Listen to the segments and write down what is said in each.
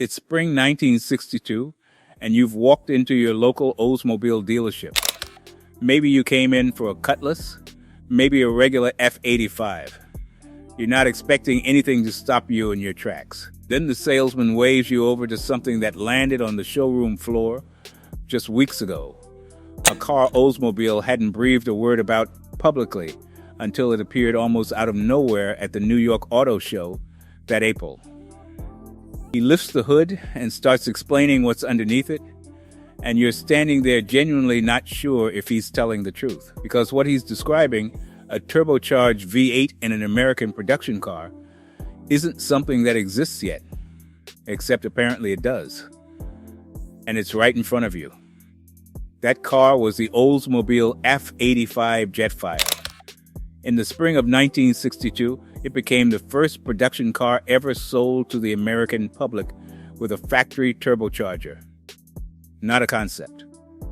It's spring 1962, and you've walked into your local Oldsmobile dealership. Maybe you came in for a Cutlass, maybe a regular F-85. You're not expecting anything to stop you in your tracks. Then the salesman waves you over to something that landed on the showroom floor just weeks ago. A car Oldsmobile hadn't breathed a word about publicly until it appeared almost out of nowhere at the New York Auto Show that April. He lifts the hood and starts explaining what's underneath it, and you're standing there genuinely not sure if he's telling the truth, because what he's describing, a turbocharged V8 in an American production car, isn't something that exists yet, except apparently it does. And it's right in front of you. That car was the Oldsmobile F-85 Jetfire. In the spring of 1962, it became the first production car ever sold to the American public with a factory turbocharger. Not a concept,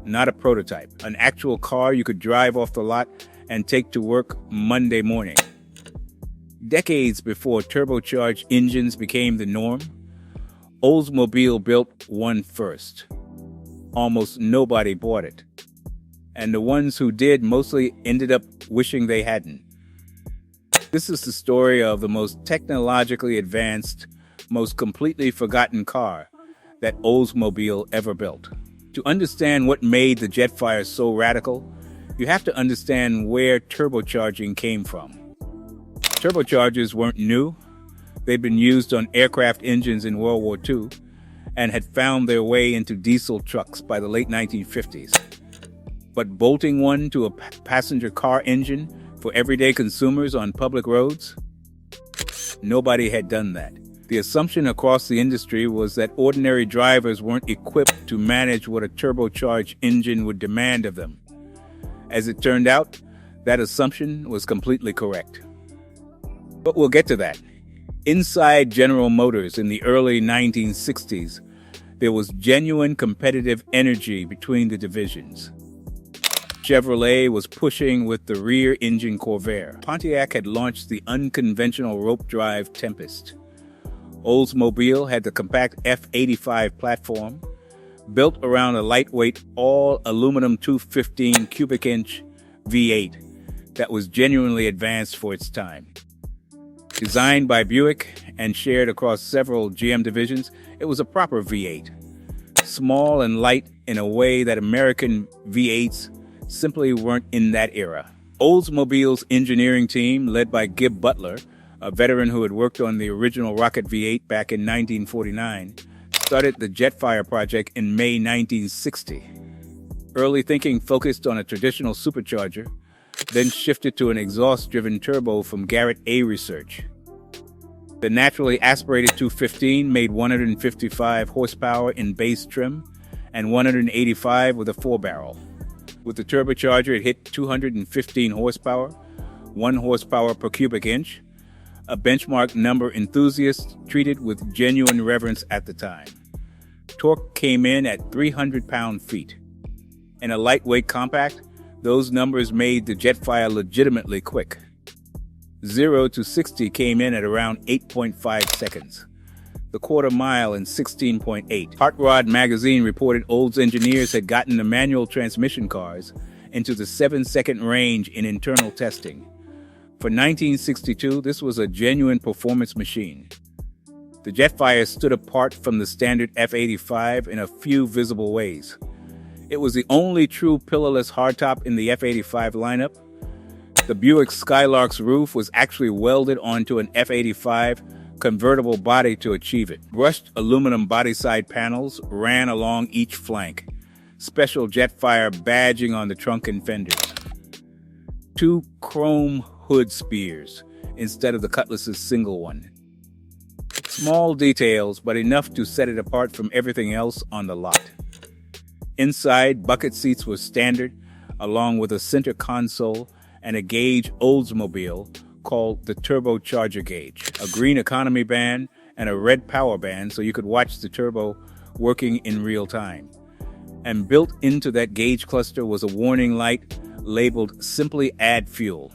not a prototype, an actual car you could drive off the lot and take to work Monday morning. Decades before turbocharged engines became the norm, Oldsmobile built one first. Almost nobody bought it, and the ones who did mostly ended up wishing they hadn't. This is the story of the most technologically advanced, most completely forgotten car that Oldsmobile ever built. To understand what made the Jetfire so radical, you have to understand where turbocharging came from. Turbochargers weren't new. They'd been used on aircraft engines in World War II and had found their way into diesel trucks by the late 1950s. But bolting one to a passenger car engine for everyday consumers on public roads? Nobody had done that. The assumption across the industry was that ordinary drivers weren't equipped to manage what a turbocharged engine would demand of them. As it turned out, that assumption was completely correct. But we'll get to that. Inside General Motors in the early 1960s, there was genuine competitive energy between the divisions. Chevrolet was pushing with the rear-engine Corvair. Pontiac had launched the unconventional rope-drive Tempest. Oldsmobile had the compact F-85 platform, built around a lightweight, all-aluminum 215 cubic-inch V8 that was genuinely advanced for its time. Designed by Buick and shared across several GM divisions, it was a proper V8. Small and light in a way that American V8s simply weren't in that era. Oldsmobile's engineering team, led by Gib Butler, a veteran who had worked on the original Rocket V8 back in 1949, started the Jetfire project in May 1960. Early thinking focused on a traditional supercharger, then shifted to an exhaust-driven turbo from Garrett A Research. The naturally aspirated 215 made 155 horsepower in base trim and 185 with a 4-barrel. With the turbocharger, it hit 215 horsepower, 1 horsepower per cubic inch, a benchmark number enthusiasts treated with genuine reverence at the time. Torque came in at 300 pound-feet. In a lightweight compact, those numbers made the Jetfire legitimately quick. 0 to 60 came in at around 8.5 seconds. The quarter mile in 16.8. Hot Rod magazine reported Olds engineers had gotten the manual transmission cars into the 7-second range in internal testing. For 1962, this was a genuine performance machine. The Jetfire stood apart from the standard F-85 in a few visible ways. It was the only true pillarless hardtop in the F-85 lineup. The Buick Skylark's roof was actually welded onto an F-85 convertible body to achieve it. Brushed aluminum body side panels ran along each flank, special Jetfire badging on the trunk and fenders. 2 chrome hood spears instead of the Cutlass's single one. Small details, but enough to set it apart from everything else on the lot. Inside, bucket seats were standard, along with a center console and a gauge Oldsmobile called the turbocharger gauge, a green economy band and a red power band so you could watch the turbo working in real time. And built into that gauge cluster was a warning light labeled Simply Add Fuel.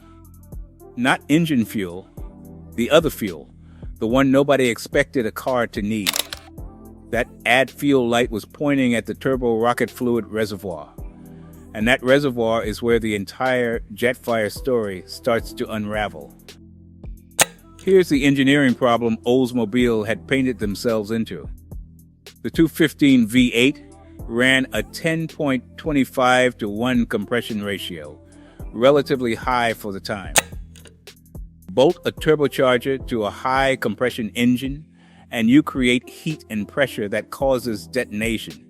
Not engine fuel, the other fuel, the one nobody expected a car to need. That add fuel light was pointing at the turbo rocket fluid reservoir. And that reservoir is where the entire Jetfire story starts to unravel. Here's the engineering problem Oldsmobile had painted themselves into. The 215 V8 ran a 10.25 to 1 compression ratio, relatively high for the time. Bolt a turbocharger to a high compression engine, and you create heat and pressure that causes detonation,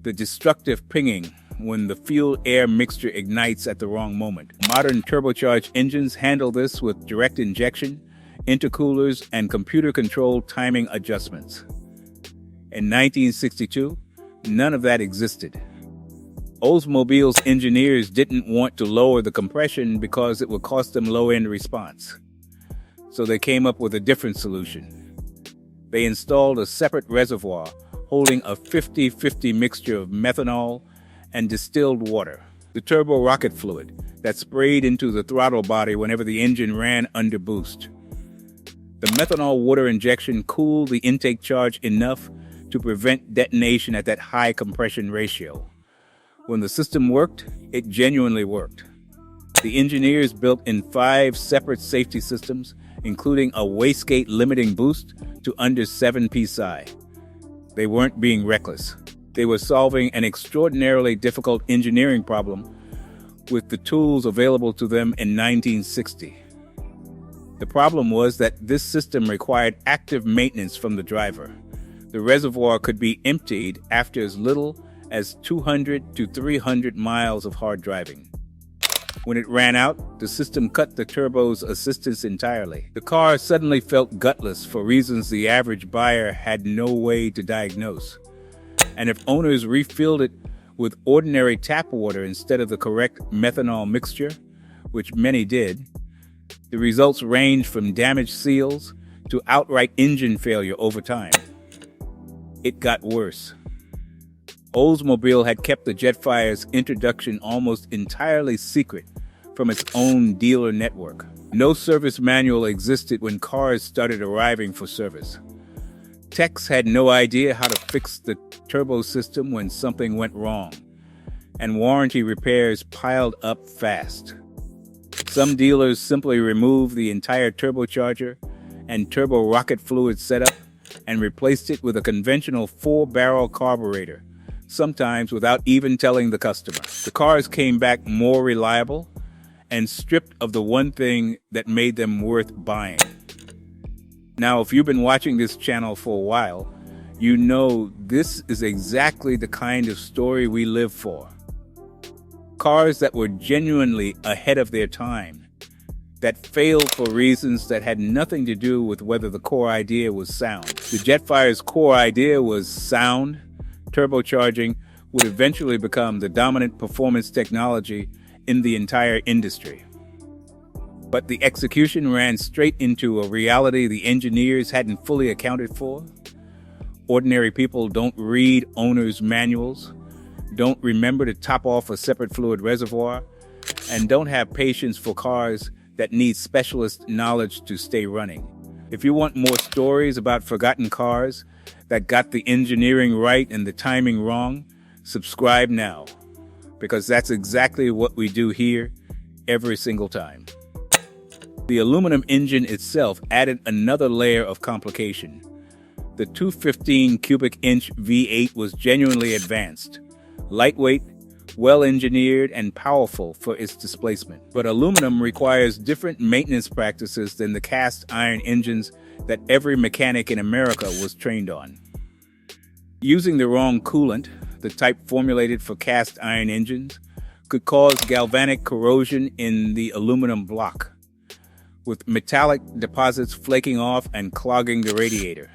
the destructive pinging when the fuel-air mixture ignites at the wrong moment. Modern turbocharged engines handle this with direct injection, intercoolers, and computer-controlled timing adjustments. In 1962, none of that existed. Oldsmobile's engineers didn't want to lower the compression because it would cost them low-end response. So they came up with a different solution. They installed a separate reservoir holding a 50-50 mixture of methanol and distilled water, the turbo rocket fluid that sprayed into the throttle body whenever the engine ran under boost. The methanol water injection cooled the intake charge enough to prevent detonation at that high compression ratio. When the system worked, it genuinely worked. The engineers built in 5 separate safety systems, including a wastegate limiting boost to under 7 psi. They weren't being reckless. They were solving an extraordinarily difficult engineering problem with the tools available to them in 1960. The problem was that this system required active maintenance from the driver. The reservoir could be emptied after as little as 200 to 300 miles of hard driving. When it ran out, the system cut the turbo's assistance entirely. The car suddenly felt gutless for reasons the average buyer had no way to diagnose. And if owners refilled it with ordinary tap water instead of the correct methanol mixture, which many did, the results ranged from damaged seals to outright engine failure over time. It got worse. Oldsmobile had kept the Jetfire's introduction almost entirely secret from its own dealer network. No service manual existed when cars started arriving for service. Techs had no idea how to fix the turbo system when something went wrong, and warranty repairs piled up fast. Some dealers simply removed the entire turbocharger and turbo rocket fluid setup and replaced it with a conventional 4-barrel carburetor, sometimes without even telling the customer. The cars came back more reliable and stripped of the one thing that made them worth buying. Now, if you've been watching this channel for a while, you know this is exactly the kind of story we live for. Cars that were genuinely ahead of their time, that failed for reasons that had nothing to do with whether the core idea was sound. The Jetfire's core idea was sound. Turbocharging would eventually become the dominant performance technology in the entire industry. But the execution ran straight into a reality the engineers hadn't fully accounted for. Ordinary people don't read owner's manuals, don't remember to top off a separate fluid reservoir, and don't have patience for cars that need specialist knowledge to stay running. If you want more stories about forgotten cars that got the engineering right and the timing wrong, subscribe now, because that's exactly what we do here every single time. The aluminum engine itself added another layer of complication. The 215 cubic inch V8 was genuinely advanced, lightweight, well-engineered, and powerful for its displacement. But aluminum requires different maintenance practices than the cast iron engines that every mechanic in America was trained on. Using the wrong coolant, the type formulated for cast iron engines, could cause galvanic corrosion in the aluminum block, with metallic deposits flaking off and clogging the radiator.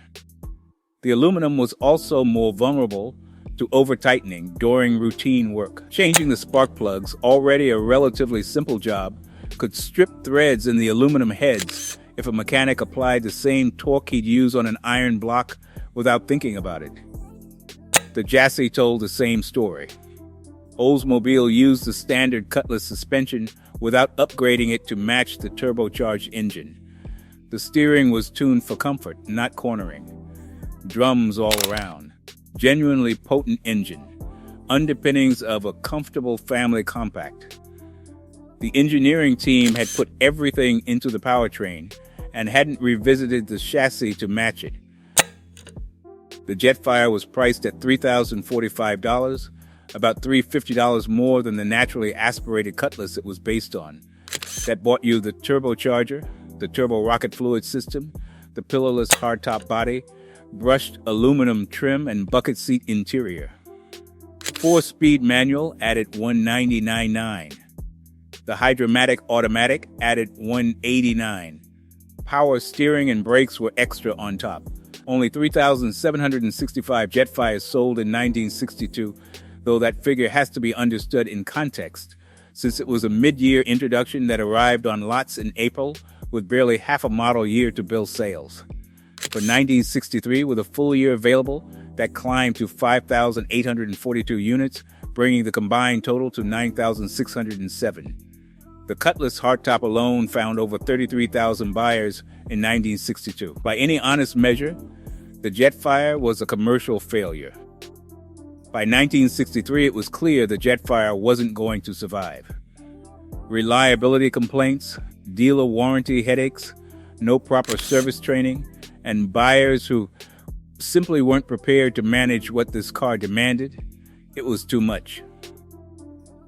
The aluminum was also more vulnerable to over-tightening during routine work. Changing the spark plugs, already a relatively simple job, could strip threads in the aluminum heads if a mechanic applied the same torque he'd use on an iron block without thinking about it. The chassis told the same story. Oldsmobile used the standard Cutlass suspension without upgrading it to match the turbocharged engine. The steering was tuned for comfort, not cornering. drums all around. Genuinely potent engine. Underpinnings of a comfortable family compact. The engineering team had put everything into the powertrain and hadn't revisited the chassis to match it. The Jetfire was priced at $3,045, about $350 more than the naturally aspirated Cutlass it was based on. That bought you the turbocharger, the turbo rocket fluid system, the pillarless hardtop body, brushed aluminum trim, and bucket seat interior. 4-speed manual added $199.9. The Hydromatic automatic added $189. Power steering and brakes were extra on top. Only 3,765 Jetfires sold in 1962, though that figure has to be understood in context, since it was a mid-year introduction that arrived on lots in April with barely half a model year to build sales. For 1963, with a full year available, that climbed to 5,842 units, bringing the combined total to 9,607. The Cutlass hardtop alone found over 33,000 buyers in 1962. By any honest measure, the Jetfire was a commercial failure. By 1963, it was clear the Jetfire wasn't going to survive. Reliability complaints, dealer warranty headaches, no proper service training, and buyers who simply weren't prepared to manage what this car demanded. It was too much.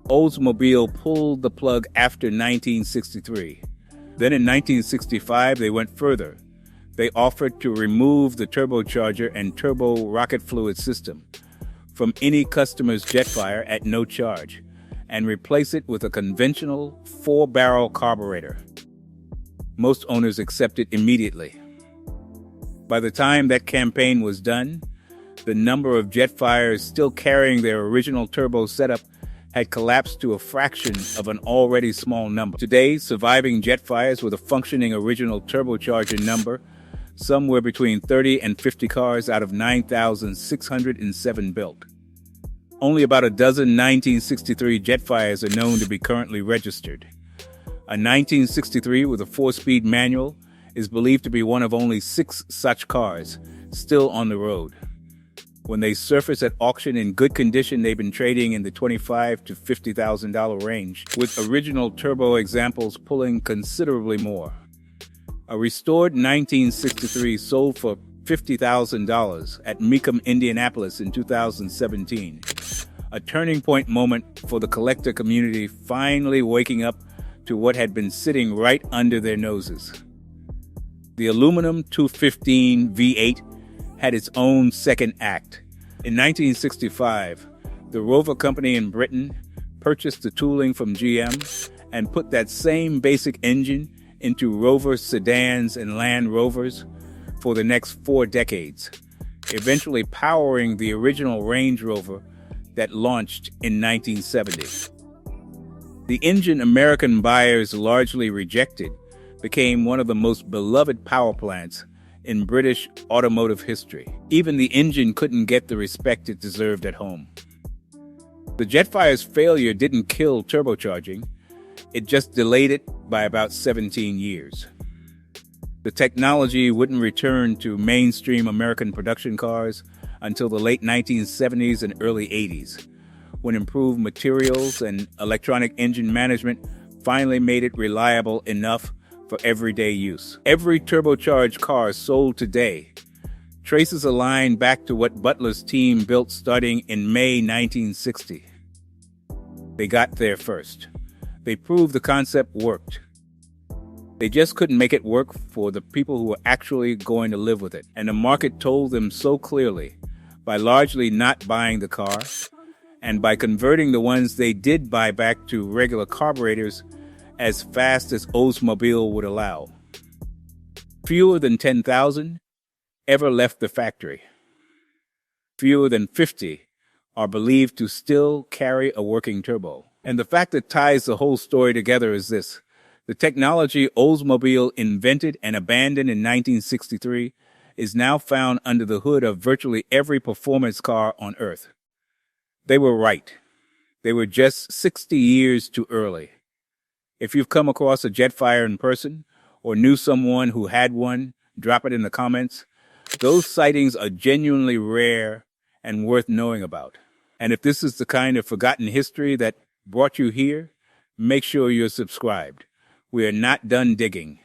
Oldsmobile pulled the plug after 1963. Then in 1965, they went further. They offered to remove the turbocharger and turbo rocket fluid system from any customer's Jetfire at no charge and replace it with a conventional 4-barrel carburetor. Most owners accepted immediately. By the time that campaign was done, the number of Jetfires still carrying their original turbo setup had collapsed to a fraction of an already small number. Today, surviving Jetfires with a functioning original turbocharger number somewhere between 30 and 50 cars out of 9,607 built. Only about a dozen 1963 Jetfires are known to be currently registered. A 1963 with a 4-speed manual is believed to be one of only 6 such cars still on the road. When they surface at auction in good condition, they've been trading in the $25,000 to $50,000 range, with original turbo examples pulling considerably more. A restored 1963 sold for $50,000 at Mecum, Indianapolis in 2017. A turning point moment for the collector community finally waking up to what had been sitting right under their noses. The aluminum 215 V8 had its own second act. In 1965, the Rover Company in Britain purchased the tooling from GM and put that same basic engine into Rover sedans and Land Rovers for the next 4 decades, eventually powering the original Range Rover that launched in 1970. The engine American buyers largely rejected became one of the most beloved power plants in British automotive history. Even the engine couldn't get the respect it deserved at home. The Jetfire's failure didn't kill turbocharging, it just delayed it by about 17 years. The technology wouldn't return to mainstream American production cars until the late 1970s and early 80s, when improved materials and electronic engine management finally made it reliable enough for everyday use. Every turbocharged car sold today traces a line back to what Butler's team built starting in May 1960. They got there first. They proved the concept worked. They just couldn't make it work for the people who were actually going to live with it. And the market told them so clearly by largely not buying the car and by converting the ones they did buy back to regular carburetors as fast as Oldsmobile would allow. Fewer than 10,000 ever left the factory. Fewer than 50 are believed to still carry a working turbo. And the fact that ties the whole story together is this. The technology Oldsmobile invented and abandoned in 1963 is now found under the hood of virtually every performance car on Earth. They were right. They were just 60 years too early. If you've come across a Jetfire in person or knew someone who had one, drop it in the comments. Those sightings are genuinely rare and worth knowing about. And if this is the kind of forgotten history that brought you here, make sure you're subscribed. We are not done digging.